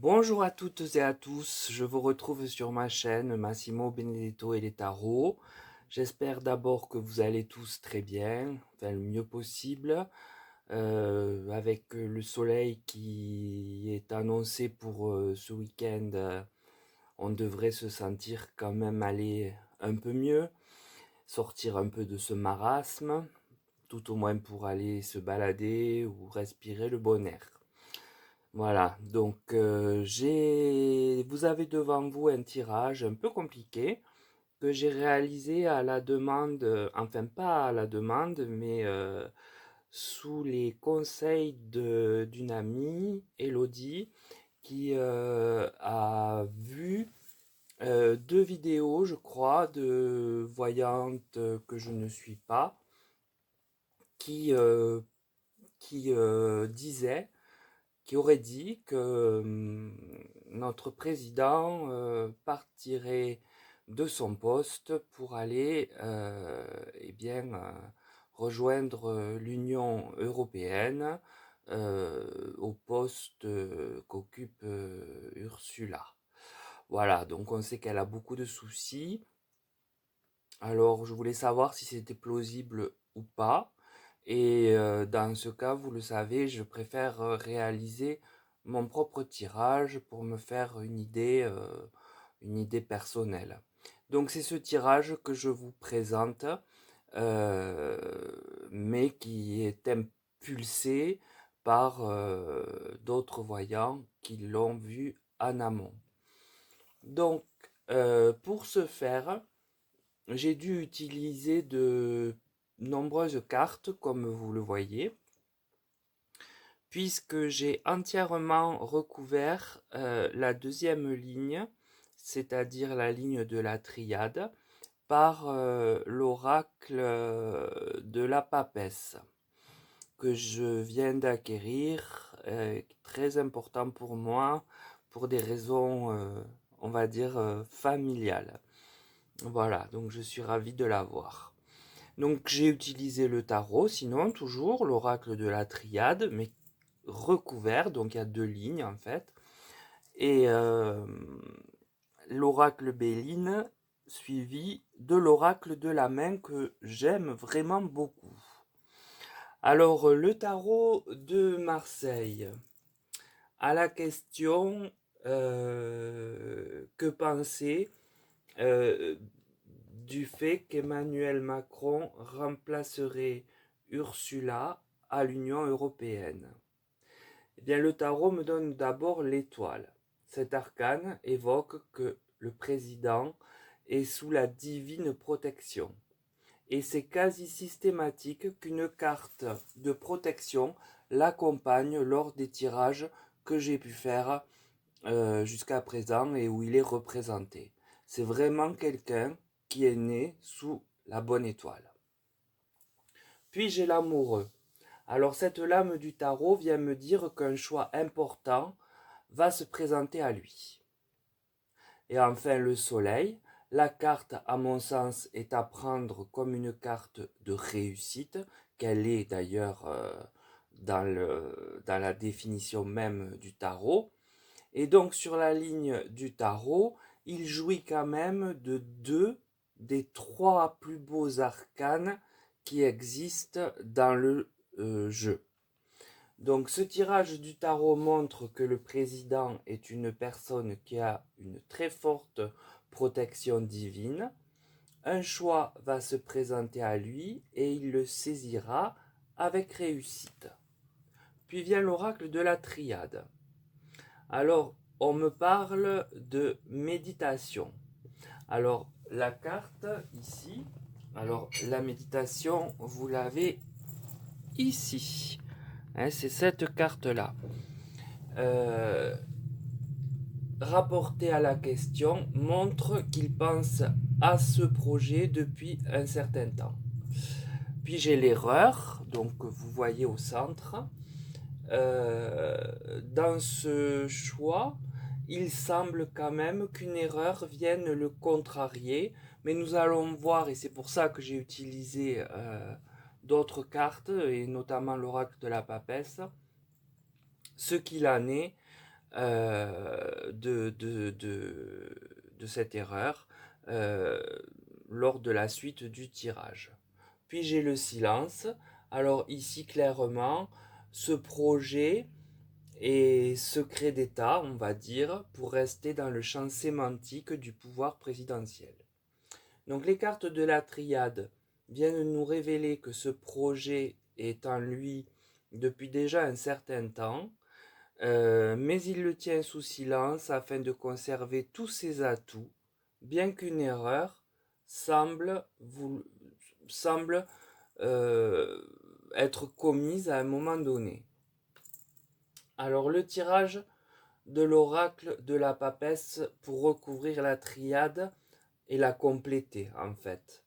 Bonjour à toutes et à tous, je vous retrouve sur ma chaîne Massimo Benedetto et les tarots. J'espère d'abord que vous allez tous très bien, enfin le mieux possible, avec le soleil qui est annoncé pour ce week-end. On devrait se sentir quand même aller un peu mieux, sortir un peu de ce marasme, tout au moins pour aller se balader ou respirer le bon air. Voilà, donc vous avez devant vous un tirage un peu compliqué que j'ai réalisé à la demande, enfin pas à la demande, mais sous les conseils d'une amie, Elodie, qui a vu deux vidéos, je crois, de voyantes que je ne suis pas, qui, euh, qui disaient qui aurait dit que notre président partirait de son poste pour aller eh bien, rejoindre l'Union européenne au poste qu'occupe Ursula. Voilà, donc on sait qu'elle a beaucoup de soucis. Alors je voulais savoir si c'était plausible ou pas. Et dans ce cas, vous le savez, je préfère réaliser mon propre tirage pour me faire une idée personnelle. Donc c'est ce tirage que je vous présente, euh, mais qui est impulsé par d'autres voyants qui l'ont vu en amont. Donc pour ce faire, j'ai dû utiliser de nombreuses cartes, comme vous le voyez, puisque j'ai entièrement recouvert la deuxième ligne, c'est-à-dire la ligne de la triade, par l'oracle de la papesse, que je viens d'acquérir, très important pour moi, pour des raisons, on va dire, familiales. Voilà, donc je suis ravi de l'avoir. Donc j'ai utilisé le tarot, sinon toujours l'oracle de la triade, mais recouvert, donc il y a deux lignes en fait, et l'oracle Béline suivi de l'oracle de la main que j'aime vraiment beaucoup. Alors le tarot de Marseille, à la question que penser euh, du fait qu'Emmanuel Macron remplacerait Ursula à l'Union européenne. Eh bien, le tarot me donne d'abord l'étoile. Cet arcane évoque que le président est sous la divine protection. Et c'est quasi systématique qu'une carte de protection l'accompagne lors des tirages que j'ai pu faire jusqu'à présent et où il est représenté. C'est vraiment quelqu'un qui est né sous la bonne étoile. Puis j'ai l'amoureux. Alors cette lame du tarot vient me dire qu'un choix important va se présenter à lui. Et enfin le soleil. La carte, à mon sens, est à prendre comme une carte de réussite, qu'elle est d'ailleurs dans la définition même du tarot. Et donc sur la ligne du tarot, il jouit quand même de deux des trois plus beaux arcanes qui existent dans le jeu. Donc ce tirage du tarot montre que le président est une personne qui a une très forte protection divine. Un choix va se présenter à lui et il le saisira avec réussite. Puis vient l'oracle de la triade. Alors, on me parle de méditation. Alors, la carte ici, alors la méditation, vous l'avez ici. Hein, c'est cette carte-là. Rapporté à la question, montre qu'il pense à ce projet depuis un certain temps. Puis j'ai l'erreur, donc vous voyez au centre. Dans ce choix, il semble quand même qu'une erreur vienne le contrarier, mais nous allons voir, et c'est pour ça que j'ai utilisé d'autres cartes, et notamment l'oracle de la papesse, ce qu'il en est de cette erreur euh, lors de la suite du tirage. Puis j'ai le silence. Alors ici clairement, ce projet est secret d'État, on va dire, pour rester dans le champ sémantique du pouvoir présidentiel. Donc les cartes de la triade viennent nous révéler que ce projet est en lui depuis déjà un certain temps, mais il le tient sous silence afin de conserver tous ses atouts, bien qu'une erreur semble euh, être commise à un moment donné. Alors le tirage de l'oracle de la papesse pour recouvrir la triade et la compléter en fait.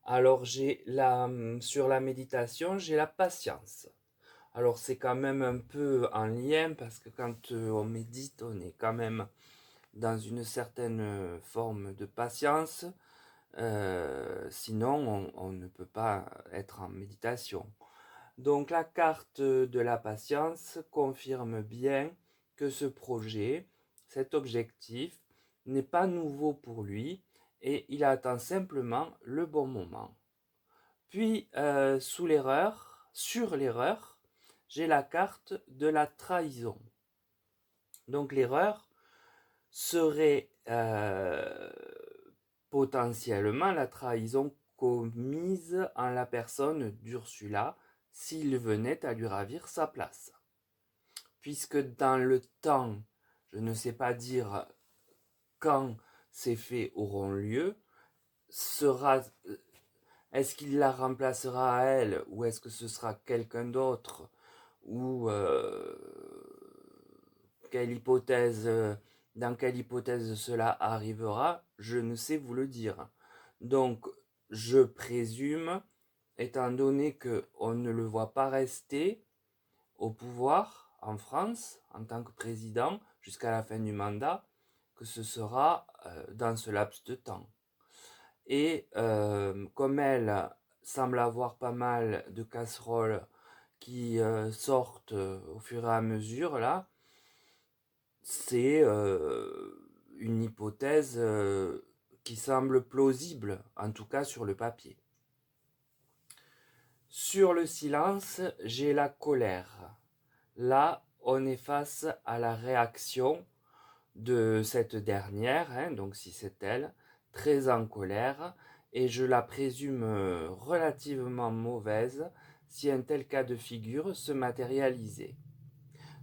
Alors sur la méditation, j'ai la patience. Alors c'est quand même un peu en lien parce que quand on médite, on est quand même dans une certaine forme de patience. Sinon, on ne peut pas être en méditation. Donc la carte de la patience confirme bien que ce projet, cet objectif, n'est pas nouveau pour lui et il attend simplement le bon moment. Puis sur l'erreur, j'ai la carte de la trahison. Donc l'erreur serait potentiellement la trahison commise en la personne d'Ursula s'il venait à lui ravir sa place. Puisque dans le temps, je ne sais pas dire quand ces faits auront lieu, est-ce qu'il la remplacera à elle ou est-ce que ce sera quelqu'un d'autre ou dans quelle hypothèse cela arrivera, je ne sais vous le dire. Donc, je présume, étant donné qu'on ne le voit pas rester au pouvoir en France en tant que président jusqu'à la fin du mandat, que ce sera dans ce laps de temps. Et comme elle semble avoir pas mal de casseroles qui sortent au fur et à mesure, là, c'est une hypothèse qui semble plausible, en tout cas sur le papier. Sur le silence, j'ai la colère. Là, on est face à la réaction de cette dernière, hein, donc si c'est elle, très en colère, et je la présume relativement mauvaise si un tel cas de figure se matérialisait.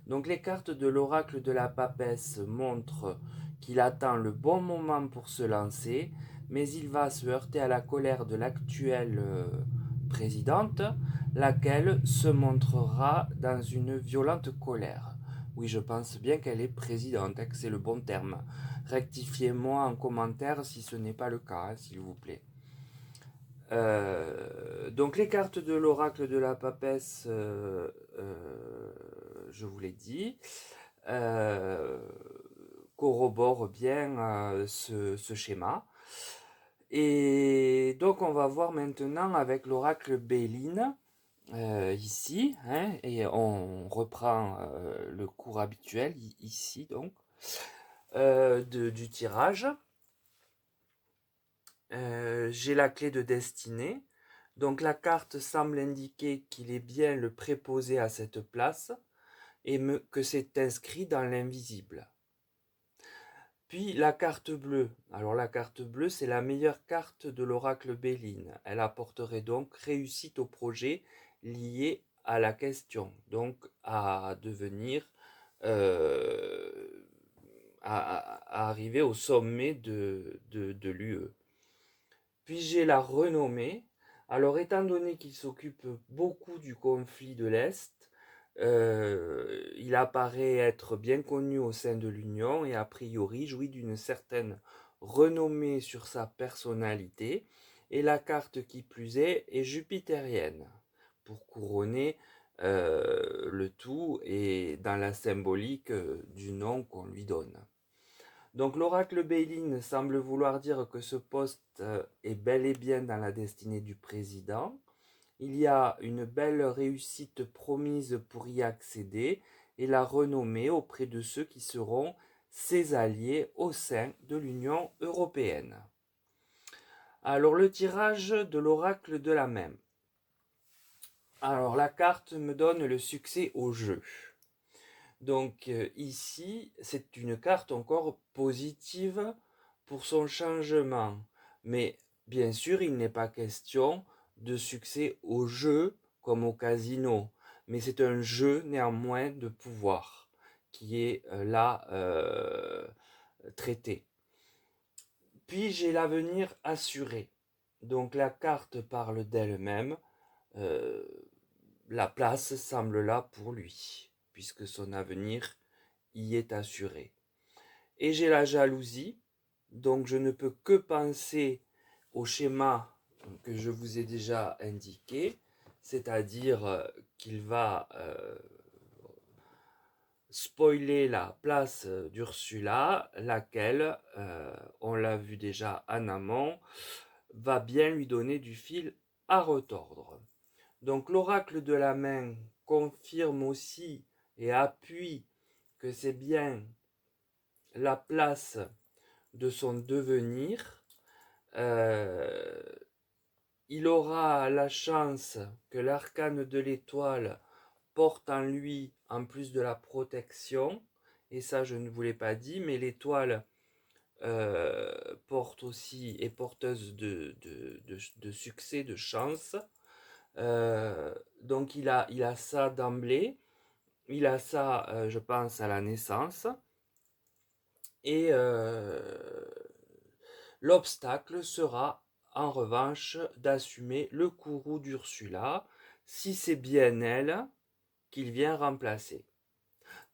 Donc les cartes de l'oracle de la papesse montrent qu'il attend le bon moment pour se lancer, mais il va se heurter à la colère de l'actuelle présidente, laquelle se montrera dans une violente colère. Oui, je pense bien qu'elle est présidente, que c'est le bon terme. Rectifiez-moi en commentaire si ce n'est pas le cas, hein, s'il vous plaît. Donc les cartes de l'oracle de la papesse, je vous l'ai dit, euh, corroborent bien ce schéma. Et donc on va voir maintenant avec l'oracle Béline, ici, hein, et on reprend le cours habituel ici donc du tirage. J'ai la clé de destinée. Donc la carte semble indiquer qu'il est bien le préposé à cette place et que c'est inscrit dans l'invisible. Puis la carte bleue. Alors la carte bleue, c'est la meilleure carte de l'oracle Béline. Elle apporterait donc réussite au projet lié à la question, donc à devenir, à arriver au sommet de l'UE. Puis j'ai la renommée. Alors étant donné qu'il s'occupe beaucoup du conflit de l'Est, il apparaît être bien connu au sein de l'Union et a priori jouit d'une certaine renommée sur sa personnalité. Et la carte qui plus est jupitérienne pour couronner le tout et dans la symbolique du nom qu'on lui donne. Donc l'oracle Béline semble vouloir dire que ce poste est bel et bien dans la destinée du président. Il y a une belle réussite promise pour y accéder et la renommée auprès de ceux qui seront ses alliés au sein de l'Union européenne. Alors le tirage de l'oracle de la même. Alors la carte me donne le succès au jeu. Donc ici, c'est une carte encore positive pour son changement. Mais bien sûr, il n'est pas question de succès au jeu comme au casino. Mais c'est un jeu néanmoins de pouvoir qui est là traité. Puis j'ai l'avenir assuré. Donc la carte parle d'elle-même. Euh, la place semble là pour lui, puisque son avenir y est assuré. Et j'ai la jalousie, donc je ne peux que penser au schéma que je vous ai déjà indiqué, c'est-à-dire qu'il va spoiler la place d'Ursula, laquelle, on l'a vu déjà en amont, va bien lui donner du fil à retordre. Donc l'oracle de la main confirme aussi et appuie que c'est bien la place de son devenir. Il aura la chance que l'arcane de l'étoile porte en lui, en plus de la protection, et ça je ne vous l'ai pas dit, mais l'étoile porte aussi, est porteuse de succès, de chance. Donc il a ça d'emblée, il a ça, je pense, à la naissance, et l'obstacle sera en revanche d'assumer le courroux d'Ursula, si c'est bien elle qu'il vient remplacer.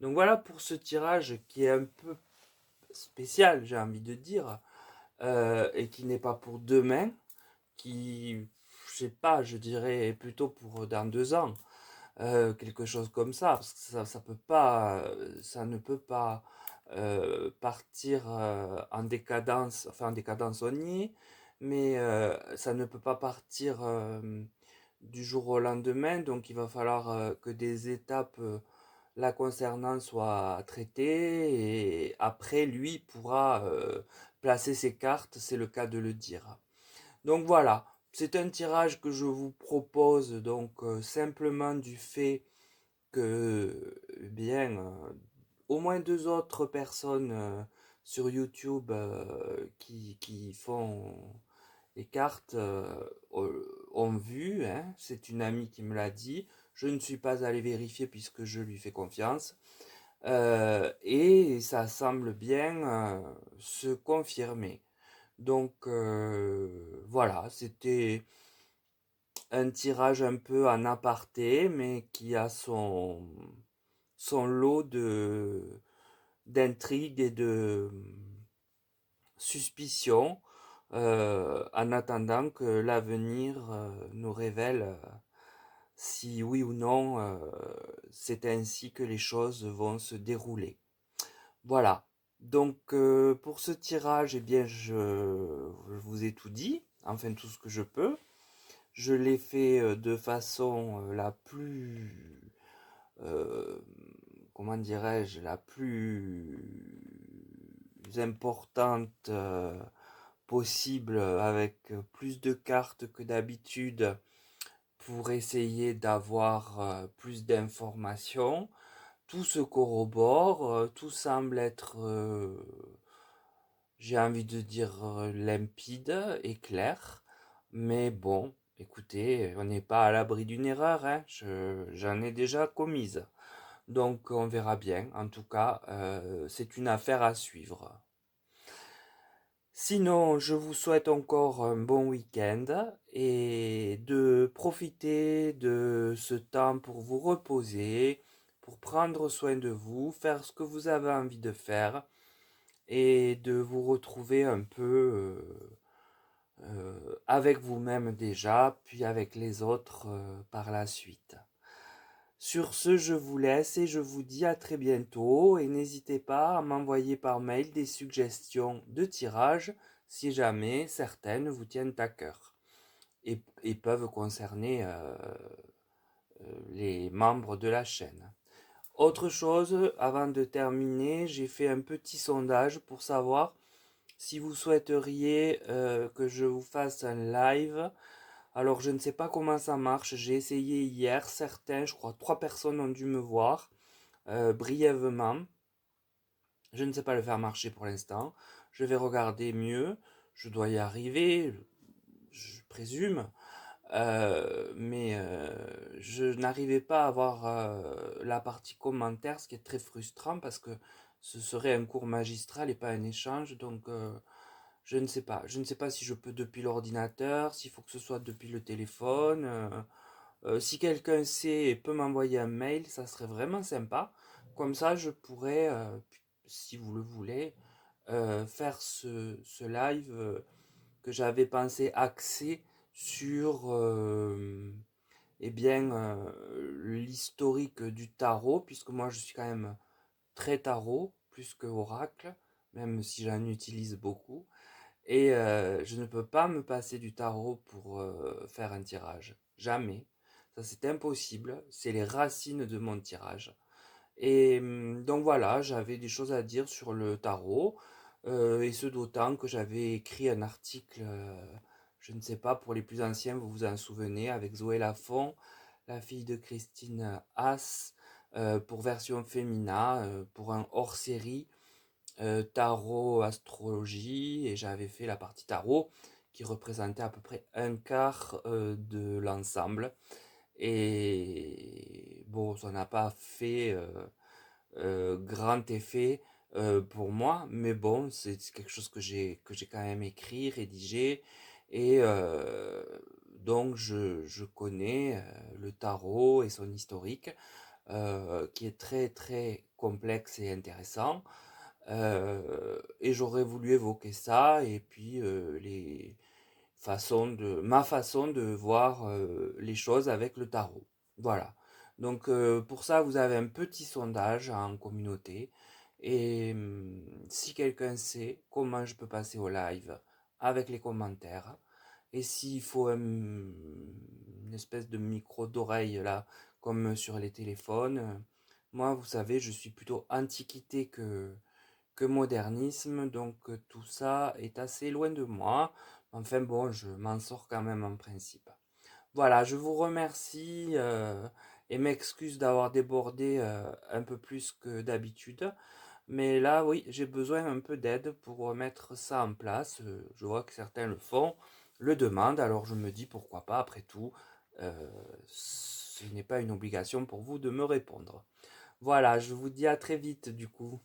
Donc voilà pour ce tirage qui est un peu spécial, j'ai envie de dire, et qui n'est pas pour demain, qui, je sais pas, je dirais plutôt pour dans 2 ans, quelque chose comme ça, parce que ça peut pas, ça ne peut pas partir en décadence, enfin en décadence on y est, mais ça ne peut pas partir du jour au lendemain, donc il va falloir que des étapes la concernant soient traitées, et après lui pourra placer ses cartes, c'est le cas de le dire. Donc voilà, c'est un tirage que je vous propose donc simplement du fait que bien au moins 2 autres personnes sur YouTube qui font les cartes ont vu, hein, c'est une amie qui me l'a dit. Je ne suis pas allé vérifier puisque je lui fais confiance. Et ça semble bien se confirmer. Donc voilà, c'était un tirage un peu en aparté, mais qui a son lot d'intrigues et de suspicions, en attendant que l'avenir nous révèle si oui ou non c'est ainsi que les choses vont se dérouler. Voilà. Donc pour ce tirage, eh bien, je vous ai tout dit, enfin tout ce que je peux. Je l'ai fait de façon la plus, euh, comment dirais-je, la plus importante possible, avec plus de cartes que d'habitude pour essayer d'avoir plus d'informations. Tout se corrobore, tout semble être, j'ai envie de dire, limpide et clair. Mais bon, écoutez, on n'est pas à l'abri d'une erreur, hein. J'en ai déjà commise. Donc on verra bien. En tout cas, c'est une affaire à suivre. Sinon, je vous souhaite encore un bon week-end et de profiter de ce temps pour vous reposer, pour prendre soin de vous, faire ce que vous avez envie de faire et de vous retrouver un peu avec vous-même déjà, puis avec les autres par la suite. Sur ce, je vous laisse et je vous dis à très bientôt, et n'hésitez pas à m'envoyer par mail des suggestions de tirage si jamais certaines vous tiennent à cœur et peuvent concerner les membres de la chaîne. Autre chose, avant de terminer, j'ai fait un petit sondage pour savoir si vous souhaiteriez que je vous fasse un live. Alors je ne sais pas comment ça marche, j'ai essayé hier, certains, je crois 3 personnes ont dû me voir brièvement. Je ne sais pas le faire marcher pour l'instant. Je vais regarder mieux, je dois y arriver, je présume. Mais je n'arrivais pas à avoir la partie commentaire, ce qui est très frustrant parce que ce serait un cours magistral et pas un échange. Donc je ne sais pas. Je ne sais pas si je peux depuis l'ordinateur, s'il faut que ce soit depuis le téléphone. Si quelqu'un sait et peut m'envoyer un mail, ça serait vraiment sympa. Comme ça, je pourrais, si vous le voulez, faire ce live que j'avais pensé axé sur eh bien, l'historique du tarot, puisque moi je suis quand même très tarot, plus que oracle, même si j'en utilise beaucoup. Et je ne peux pas me passer du tarot pour faire un tirage. Jamais. Ça c'est impossible. C'est les racines de mon tirage. Et donc voilà, j'avais des choses à dire sur le tarot, et ce d'autant que j'avais écrit un article, je ne sais pas, pour les plus anciens, vous vous en souvenez, avec Zoé Lafont, la fille de Christine Haas, pour version féminin, pour un hors-série tarot astrologie, et j'avais fait la partie tarot qui représentait à peu près un quart de l'ensemble. Et bon, ça n'a pas fait grand effet pour moi, mais bon, c'est quelque chose que j'ai quand même écrit, rédigé, et donc je connais le tarot et son historique, qui est très très complexe et intéressant. Et j'aurais voulu évoquer ça, et puis ma façon de voir les choses avec le tarot. Voilà. Donc pour ça, vous avez un petit sondage en communauté. Et si quelqu'un sait comment je peux passer au live avec les commentaires, et s'il faut une espèce de micro d'oreille là, comme sur les téléphones, moi, vous savez, je suis plutôt antiquité que modernisme, donc tout ça est assez loin de moi. Enfin bon, je m'en sors quand même en principe. Voilà, je vous remercie et m'excuse d'avoir débordé un peu plus que d'habitude. Mais là, oui, j'ai besoin un peu d'aide pour mettre ça en place. Je vois que certains le font, le demandent, alors je me dis pourquoi pas, après tout, ce n'est pas une obligation pour vous de me répondre. Voilà, je vous dis à très vite du coup.